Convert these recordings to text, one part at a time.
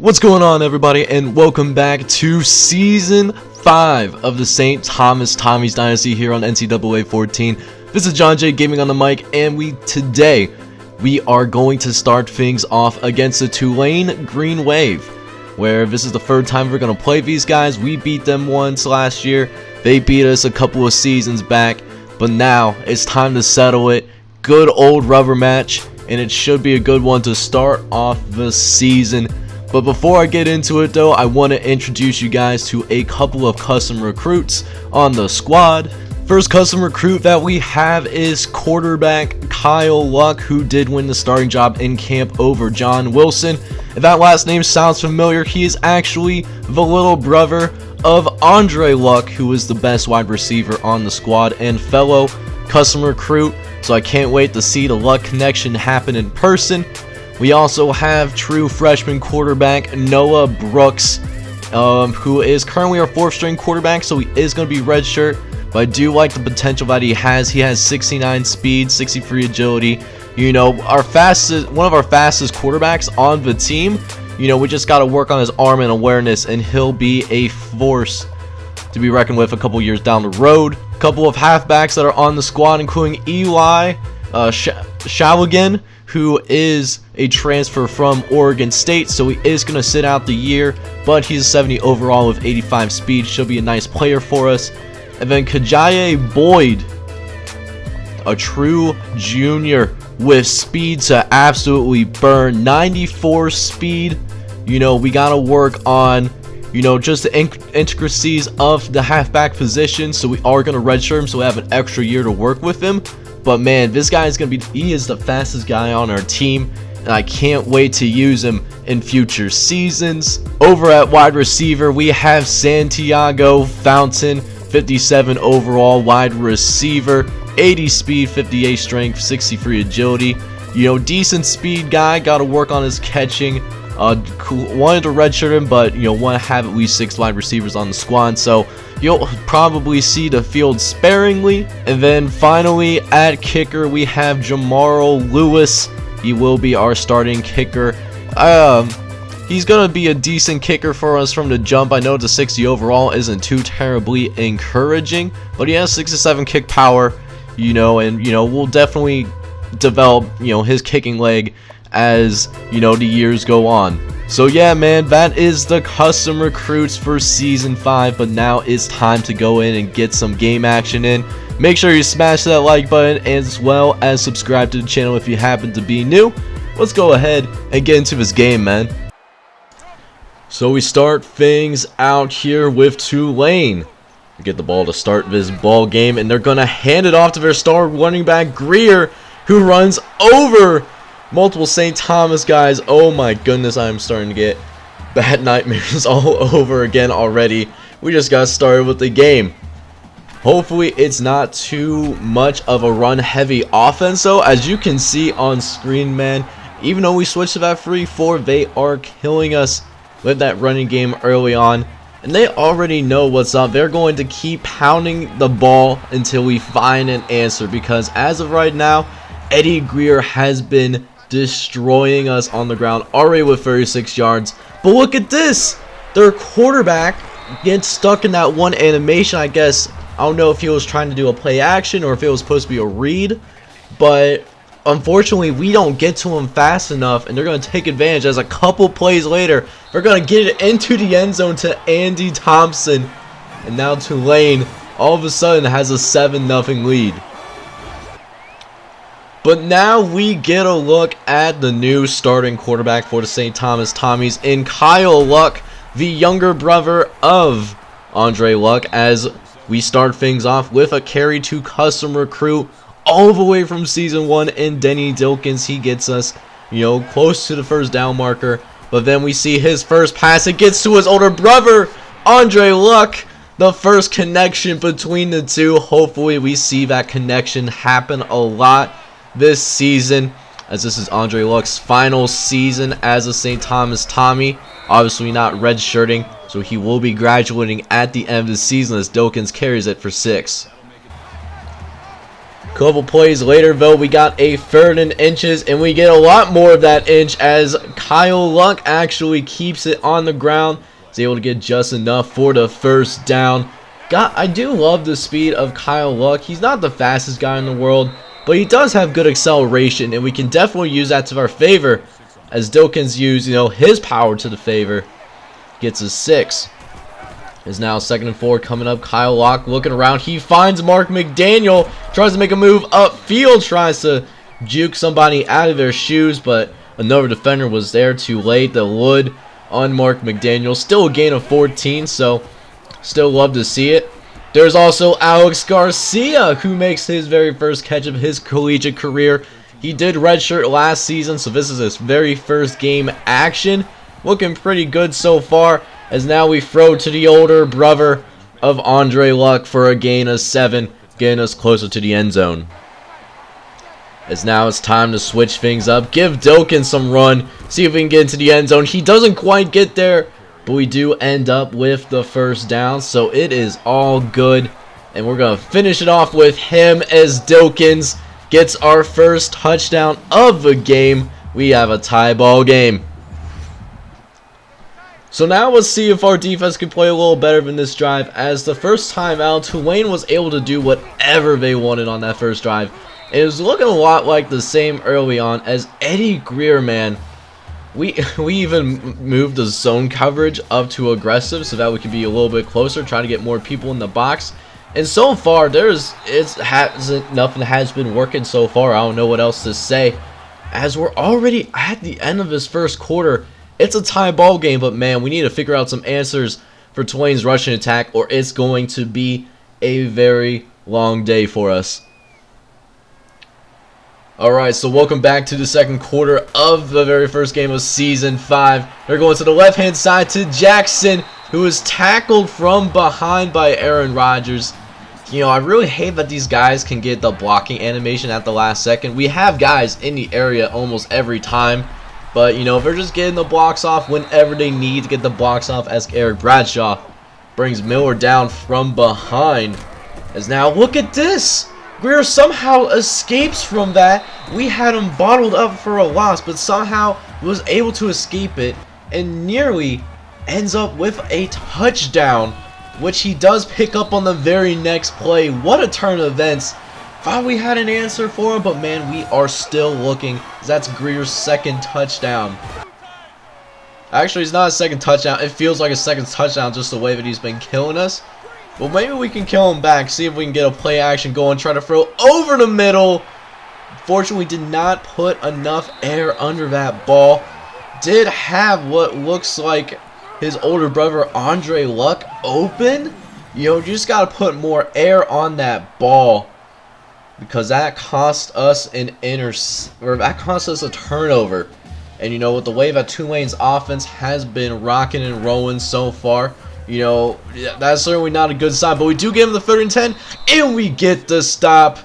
What's going on, everybody, and welcome back to Season 5 of the St. Thomas Tommies Dynasty here on NCAA 14. This is John J Gaming on the mic, and today we are going to start things off against the Tulane Green Wave, where this is the third time we're going to play these guys. We beat them once last year. They beat us a couple of seasons back, but now it's time to settle it. Good old rubber match, and it should be a good one to start off the season. But before I get into it though, I want to introduce you guys to a couple of custom recruits on the squad. First custom recruit that we have is quarterback Kyle Luck, who did win the starting job in camp over John Wilson. If that last name sounds familiar, he is actually the little brother of Andre Luck, who is the best wide receiver on the squad and fellow custom recruit. So I can't wait to see the Luck connection happen in person. We also have true freshman quarterback Noah Brooks, who is currently our 4th string quarterback, so he is going to be redshirt. But I do like the potential that he has. He has 69 speed, 63 agility. You know, one of our fastest quarterbacks on the team. You know, we just got to work on his arm and awareness, and he'll be a force to be reckoned with a couple years down the road. A couple of halfbacks that are on the squad, including Eli Shawagin, who is a transfer from Oregon State, so he is going to sit out the year, but he's a 70 overall with 85 speed. Should be a nice player for us. And then Kajaye Boyd, a true junior with speed to absolutely burn, 94 speed. You know, we got to work on, you know, just the intricacies of the halfback position, so we are going to redshirt him, so we have an extra year to work with him. But man, this guy is going to be, he is the fastest guy on our team, and I can't wait to use him in future seasons. Over at wide receiver, we have Santiago Fountain, 57 overall wide receiver, 80 speed, 58 strength, 63 agility. You know, decent speed guy, got to work on his catching. Wanted to redshirt him, but you know, want to have at least 6 wide receivers on the squad, so you'll probably see the field sparingly. And then finally at kicker, we have Jamaro Lewis. He will be our starting kicker. He's gonna be a decent kicker for us from the jump. I know the 60 overall isn't too terribly encouraging, but he has 67 kick power, you know, and you know, we'll definitely develop, you know, his kicking leg as, you know, the years go on. So yeah, man, that is the custom recruits for Season 5, but now it's time to go in and get some game action in. Make sure you smash that like button as well as subscribe to the channel if you happen to be new. Let's go ahead and get into this game, man. So we start things out here with Tulane. We get the ball to start this ball game, and they're going to hand it off to their star running back Greer, who runs over multiple St. Thomas guys. Oh my goodness, I'm starting to get bad nightmares all over again already. We just got started with the game. Hopefully it's not too much of a run heavy offense. So as you can see on screen, man, even though we switched to that 3-4, they are killing us with that running game early on, and they already know what's up. They're going to keep pounding the ball until we find an answer, because as of right now, Eddie Greer has been destroying us on the ground, already with 36 yards. But look at this, their quarterback gets stuck in that one animation. I guess, I don't know if he was trying to do a play action or if it was supposed to be a read, but unfortunately we don't get to him fast enough, and they're going to take advantage as a couple plays later they're going to get it into the end zone to Andy Thompson, and now Tulane all of a sudden has a 7-0 lead. But now we get a look at the new starting quarterback for the St. Thomas Tommies in Kyle Luck, the younger brother of Andre Luck, as we start things off with a carry to custom recruit all the way from Season 1 in Denny Dilkins. He gets us, you know, close to the first down marker, but then we see his first pass. It gets to his older brother, Andre Luck. The first connection between the two. Hopefully we see that connection happen a lot this season, as this is Andre Luck's final season as a St. Thomas Tommy. Obviously not redshirting, so he will be graduating at the end of the season as Dilkins carries it for 6. Couple plays later, though, we got a 3rd and inches, and we get a lot more of that inch as Kyle Luck actually keeps it on the ground. He's able to get just enough for the 1st down. I do love the speed of Kyle Luck. He's not the fastest guy in the world, but he does have good acceleration, and we can definitely use that to our favor as Dilkins used, his power to the favor. Gets a 6. Is now 2nd and 4 coming up. Kyle Luck looking around. He finds Mark McDaniel. Tries to make a move upfield. Tries to juke somebody out of their shoes, but another defender was there too late. The wood on Mark McDaniel. Still a gain of 14, so still love to see it. There's also Alex Garcia, who makes his very first catch of his collegiate career. He did redshirt last season, so this is his very first game action. Looking pretty good so far, as now we throw to the older brother of Andre Luck for a gain of 7, getting us closer to the end zone. As now it's time to switch things up, give Dilkins some run, see if we can get into the end zone. He doesn't quite get there, but we do end up with the 1st down, so it is all good. And we're going to finish it off with him as Dilkins gets our 1st touchdown of the game. We have a tie ball game. So now let's see if our defense can play a little better than this drive, as the first time out, Tulane was able to do whatever they wanted on that 1st drive. It was looking a lot like the same early on, as Eddie Greer, man, we even moved the zone coverage up to aggressive so that we could be a little bit closer, trying to get more people in the box. And so far, nothing has been working so far. I don't know what else to say, as we're already at the end of this 1st quarter. It's a tie ball game, but man, we need to figure out some answers for Tulane's rushing attack, or it's going to be a very long day for us. Alright, so welcome back to the 2nd quarter of the very first game of Season 5. They're going to the left-hand side to Jackson, who is tackled from behind by Aaron Rodgers. I really hate that these guys can get the blocking animation at the last second. We have guys in the area almost every time, but, they're just getting the blocks off whenever they need to get the blocks off, as Eric Bradshaw brings Miller down from behind. As now, look at this! Greer somehow escapes from that. We had him bottled up for a loss, but somehow was able to escape it and nearly ends up with a touchdown, which he does pick up on the very next play. What a turn of events. Thought we had an answer for him, but man, we are still looking. That's Greer's 2nd touchdown. Actually, it's not a 2nd touchdown. It feels like a 2nd touchdown just the way that he's been killing us. Well, maybe we can kill him back, see if we can get a play action going, try to throw over the middle. Fortunately, did not put enough air under that ball. Did have what looks like his older brother Andre Luck open. You just got to put more air on that ball, because that cost us that cost us a turnover. And with the way that Tulane's offense has been rocking and rolling so far, that's certainly not a good sign. But we do give him the 3rd and 10, and we get the stop.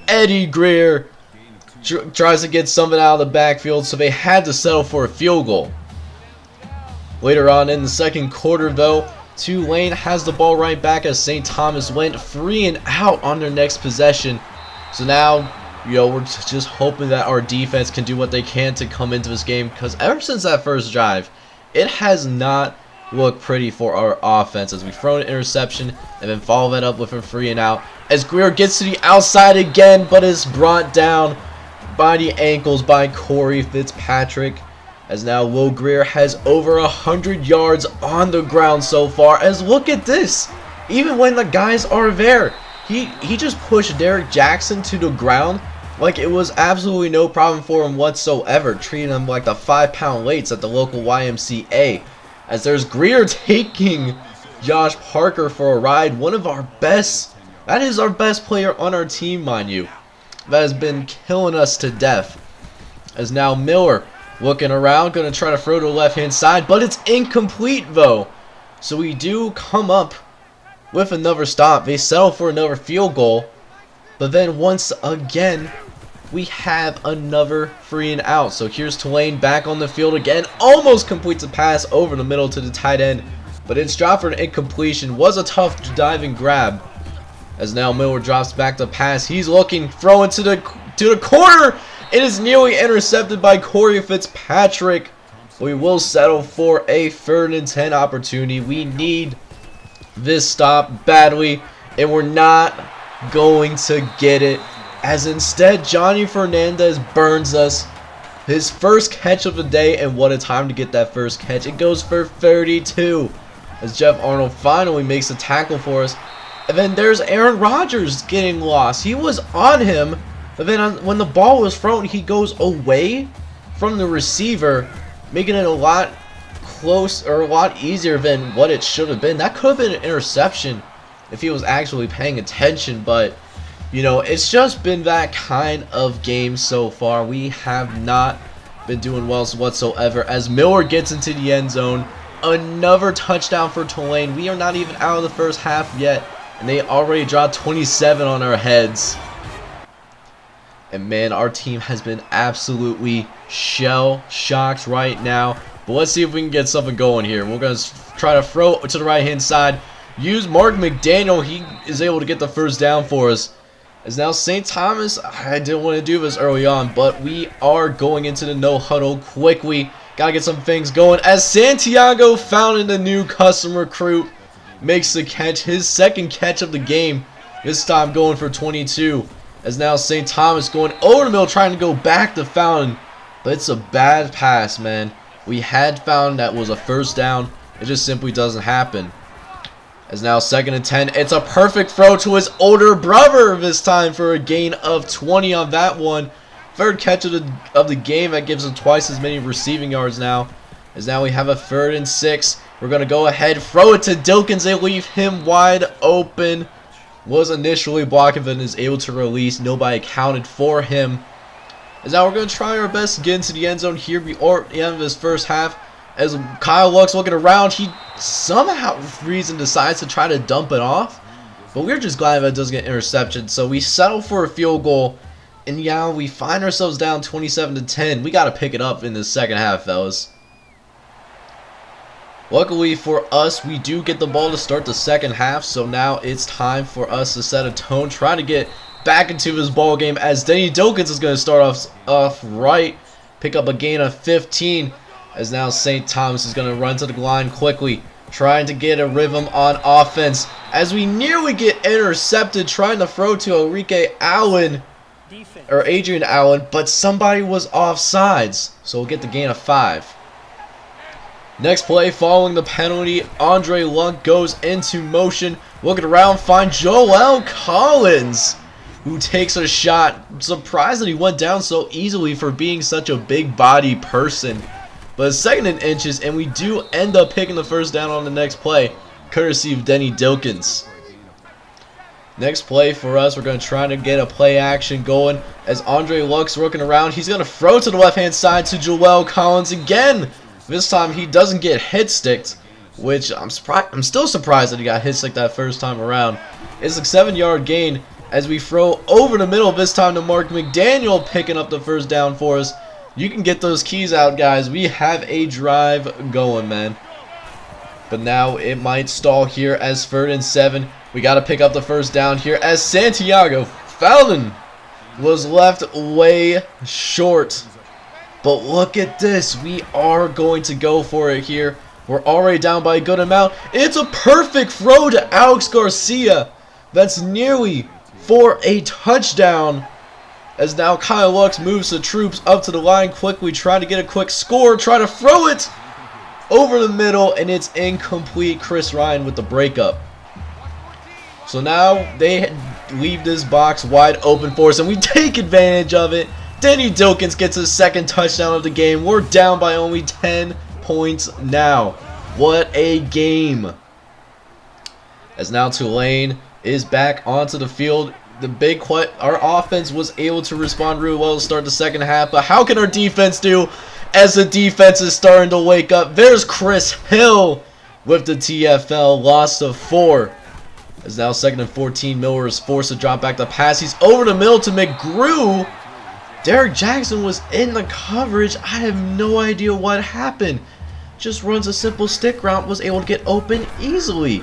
Eddie Greer tries to get something out of the backfield, so they had to settle for a field goal. Later on in the 2nd quarter, though, Tulane has the ball right back as St. Thomas went 3 and out on their next possession. So now, we're just hoping that our defense can do what they can to come into this game, because ever since that 1st drive, it has not looked pretty for our offense, as we throw an interception and then follow that up with a 3 and out, as Greer gets to the outside again, but is brought down by the ankles by Corey Fitzpatrick, as now Will Greer has over 100 yards on the ground so far. As look at this, even when the guys are there, he just pushed Derek Jackson to the ground like it was absolutely no problem for him whatsoever, treating him like the 5-pound weights at the local YMCA. As there's Greer taking Josh Parker for a ride, one of our best, that is our best player on our team, mind you, that has been killing us to death. As now Miller looking around, going to try to throw to the left-hand side, but it's incomplete though. So we do come up with another stop. They settle for another field goal, but then once again we have another 3 and out. So here's Tulane back on the field again, almost completes a pass over the middle to the tight end, but it's dropped for an incompletion. Was a tough diving grab, As now Miller drops back to pass. He's looking, throwing to the corner. It is nearly intercepted by Corey Fitzpatrick. We will settle for a 3rd and 10 opportunity. We need this stop badly, and we're not going to get it. As instead, Johnny Fernandez burns us. His first catch of the day, and what a time to get that first catch. It goes for 32. As Jeff Arnold finally makes a tackle for us. And then there's Aaron Rodgers getting lost. He was on him, but then when the ball was thrown, he goes away from the receiver, making it a lot a lot easier than what it should have been. That could have been an interception if he was actually paying attention, but you know, it's just been that kind of game so far. We have not been doing well whatsoever. As Miller gets into the end zone, another touchdown for Tulane. We are not even out of the first half yet, and they already dropped 27 on our heads. And man, our team has been absolutely shell-shocked right now. But let's see if we can get something going here. We're going to try to throw to the right-hand side. Use Mark McDaniel. He is able to get the first down for us. As now St. Thomas, I didn't want to do this early on, but we are going into the no-huddle quickly. Got to get some things going. As Santiago, found a new custom recruit, makes the catch. His 2nd catch of the game. This time going for 22. As now St. Thomas going over the middle, trying to go back to Fountain. But it's a bad pass, man. We had Fountain. That was a first down. It just simply doesn't happen. As now 2nd and 10. It's a perfect throw to his older brother this time for a gain of 20 on that one. 3rd catch of the game. That gives him twice as many receiving yards now. As now we have a 3rd and 6. We're going to go ahead, throw it to Dilkins. They leave him wide open. Was initially blocking, but is able to release. Nobody accounted for him. As now we're going to try our best to get into the end zone here before the end of this first half. As Kyle Luck's looking around, he somehow reason decides to try to dump it off. But we're just glad that it doesn't get intercepted. So we settle for a field goal. And yeah, we find ourselves down 27-10. We got to pick it up in the second half, fellas. Luckily for us, we do get the ball to start the second half. So now it's time for us to set a tone. Try to get back into this ball game as Denny Dilkins is going to start off right. Pick up a gain of 15. As now St. Thomas is going to run to the line quickly, trying to get a rhythm on offense. As we nearly get intercepted, trying to throw to Adrian Allen, but somebody was offsides. So we'll get the gain of 5. Next play, following the penalty, Andre Luck goes into motion. Looking around, find Joel Collins, who takes a shot. I'm surprised that he went down so easily for being such a big body person. But 2nd and inches, and we do end up picking the first down on the next play, courtesy of Denny Dilkins. Next play for us, we're going to try to get a play action going as Andre Luck's looking around. He's going to throw to the left-hand side to Joel Collins again. This time he doesn't get hit-sticked, which I'm still surprised that he got hit-sticked that first time around. It's a 7-yard gain as we throw over the middle this time to Mark McDaniel, picking up the first down for us. You can get those keys out, guys. We have a drive going, man. But now it might stall here as 3rd and 7. We got to pick up the first down here as Santiago Falvin was left way short. But look at this. We are going to go for it here. We're already down by a good amount. It's a perfect throw to Alex Garcia. That's nearly for a touchdown. As now Kyle Lux moves the troops up to the line quickly, trying to get a quick score, try to throw it over the middle, and it's incomplete. Chris Ryan with the breakup. So now they leave this box wide open for us, and we take advantage of it. Denny Dilkins gets his 2nd touchdown of the game. We're down by only 10 points now. What a game. As now Tulane is back onto the field. Our offense was able to respond really well to start the second half, but how can our defense do as the defense is starting to wake up? There's Chris Hill with the TFL, loss of 4. As now 2nd and 14, Miller is forced to drop back the pass. He's over the middle to McGrew. Derek Jackson was in the coverage. I have no idea what happened. Just runs a simple stick route, was able to get open easily.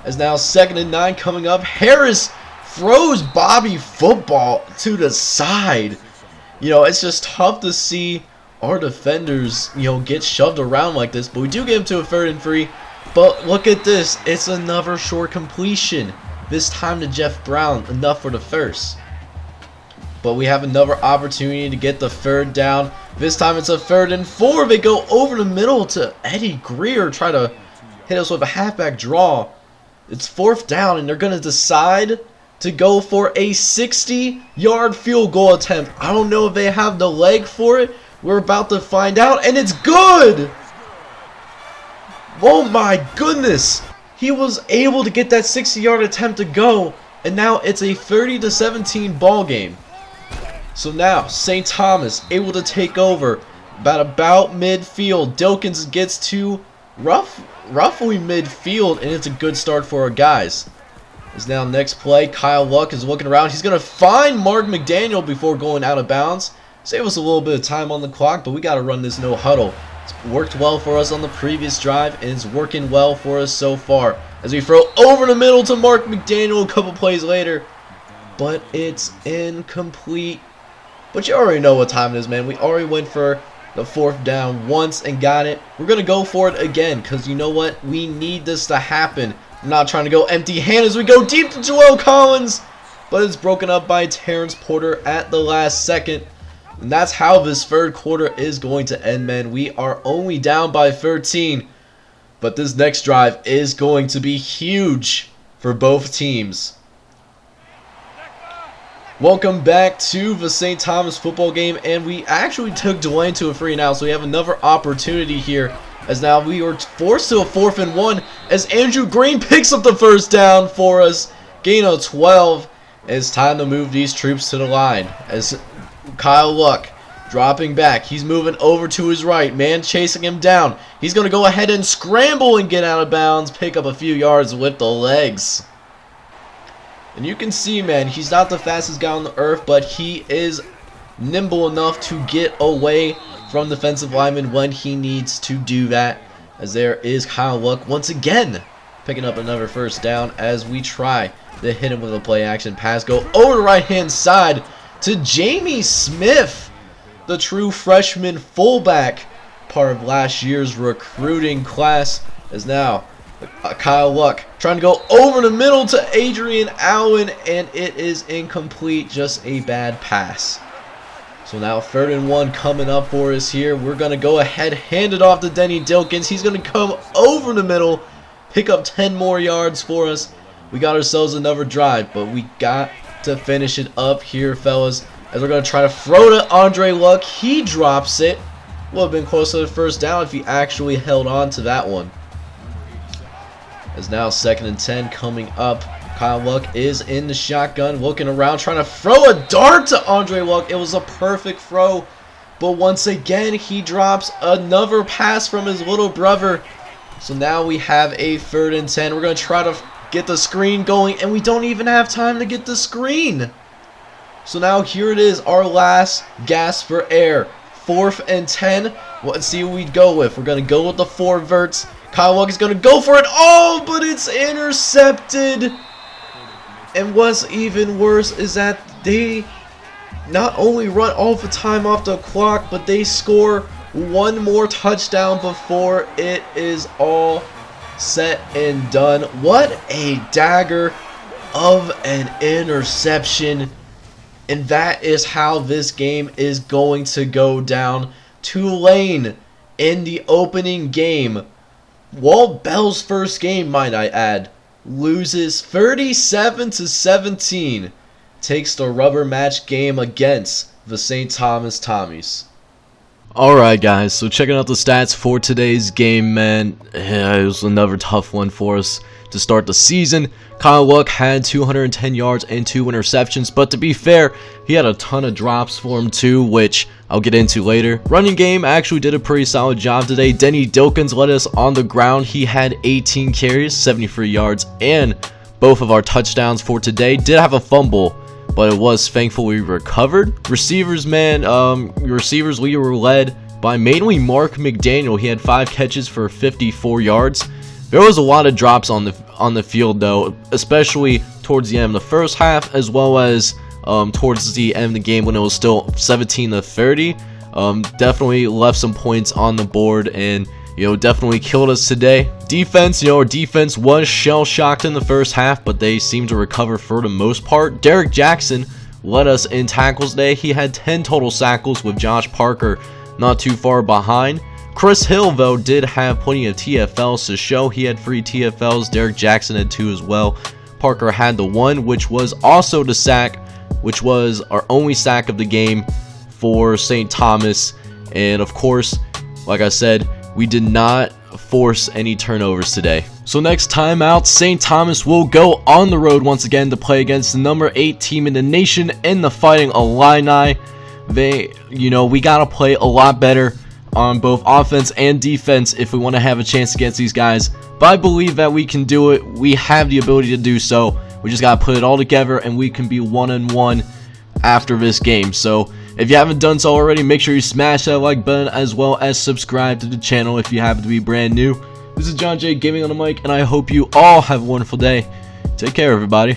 As now 2nd and 9 coming up. Harris throws Bobby football to the side. You know, it's just tough to see our defenders, you know, get shoved around like this. But we do get him to a 3rd and 3. But look at this. It's another short completion. This time to Jeff Brown. Enough for the first. But we have another opportunity to get the 3rd down. This time it's a 3rd and 4. They go over the middle to Eddie Greer. Try to hit us with a halfback draw. It's 4th down, and they're going to decide to go for a 60-yard field goal attempt. I don't know if they have the leg for it. We're about to find out, and it's good! Oh my goodness! He was able to get that 60-yard attempt to go, and now it's a 30-17 ball game. So now, St. Thomas able to take over about midfield. Dilkins gets to roughly midfield, and it's a good start for our guys. As now next play, Kyle Luck is looking around. He's going to find Mark McDaniel before going out of bounds. Save us a little bit of time on the clock, but we got to run this no huddle. It's worked well for us on the previous drive, and it's working well for us so far. As we throw over the middle to Mark McDaniel a couple plays later, but it's incomplete. But you already know what time it is, man. We already went for the 4th down once and got it. We're going to go for it again because you know what? We need this to happen. I'm not trying to go empty-handed as we go deep to Joel Collins, but it's broken up by Terrence Porter at the last second. And that's how this 3rd quarter is going to end, man. We are only down by 13, but this next drive is going to be huge for both teams. Welcome back to the St. Thomas football game, and we actually took Delane to a 3-and-out, so we have another opportunity here. As now we are forced to a 4th and 1 as Andrew Green picks up the 1st down for us. Gain of 12. It's time to move these troops to the line. As Kyle Luck dropping back. He's moving over to his right. Man chasing him down. He's going to go ahead and scramble and get out of bounds. Pick up a few yards with the legs. And you can see, man, he's not the fastest guy on the earth, but he is nimble enough to get away from defensive linemen when he needs to do that. As there is Kyle Luck once again picking up another 1st down as we try to hit him with a play action pass. Go over the right hand side to Jamie Smith, the true freshman fullback, part of last year's recruiting class. As now Kyle Luck trying to go over the middle to Adrian Allen, and it is incomplete, just a bad pass. So now 3rd and 1 coming up for us here. We're going to go ahead, hand it off to Denny Dilkins. He's going to come over the middle, pick up 10 more yards for us. We got ourselves another drive, but we got to finish it up here, fellas. As we're going to try to throw to Andre Luck. He drops it. Would have been close to the 1st down if he actually held on to that one. As now 2nd and 10 coming up. Kyle Luck is in the shotgun, looking around, trying to throw a dart to Andre Luck. It was a perfect throw, but once again, he drops another pass from his little brother. So now we have a 3rd and 10. We're going to try to get the screen going, and we don't even have time to get the screen. So now here it is, our last gasp for air. 4th and 10. Let's see what we go with. We're going to go with the 4 verts. Kyle Luck is going to go for it. Oh, but it's intercepted. And what's even worse is that they not only run all the time off the clock, but they score one more touchdown before it is all set and done. What a dagger of an interception. And that is how this game is going to go down. Tulane in the opening game. Walt Bell's first game, might I add, loses 37-17. Takes the rubber match game against the St. Thomas Tommies. Alright guys, so checking out the stats for today's game, man. It was another tough one for us to start the season. Kyle Luck had 210 yards and 2 interceptions, but to be fair, he had a ton of drops for him too, which I'll get into later. Running game actually did a pretty solid job today. Denny Dilkins led us on the ground. He had 18 carries, 73 yards, and both of our touchdowns for today. Did have a fumble, but it was thankfully recovered. Receivers, man, we were led by mainly Mark McDaniel. He had 5 catches for 54 yards. There was a lot of drops on on the field though, especially towards the end of the first half, as well as towards the end of the game when it was still 17-30. Definitely left some points on the board and, you know, definitely killed us today. Defense, you know, our defense was shell-shocked in the first half, but they seemed to recover for the most part. Derek Jackson led us in tackles today. He had 10 total tackles with Josh Parker not too far behind. Chris Hill, though, did have plenty of TFLs to show. He had 3 TFLs. Derek Jackson had 2 as well. Parker had the 1, which was also the sack, which was our only sack of the game for St. Thomas. And of course, like I said, we did not force any turnovers today. So next time out, St. Thomas will go on the road once again to play against the number 8 team in the nation in the Fighting Illini. We gotta play a lot better on both offense and defense if we want to have a chance against these guys. But I believe that we can do it. We have the ability to do so. We just gotta put it all together and we can be 1-1 after this game. So if you haven't done so already, make sure you smash that like button as well as subscribe to the channel if you happen to be brand new. This is John J Gaming on the mic, and I hope you all have a wonderful day. Take care, everybody.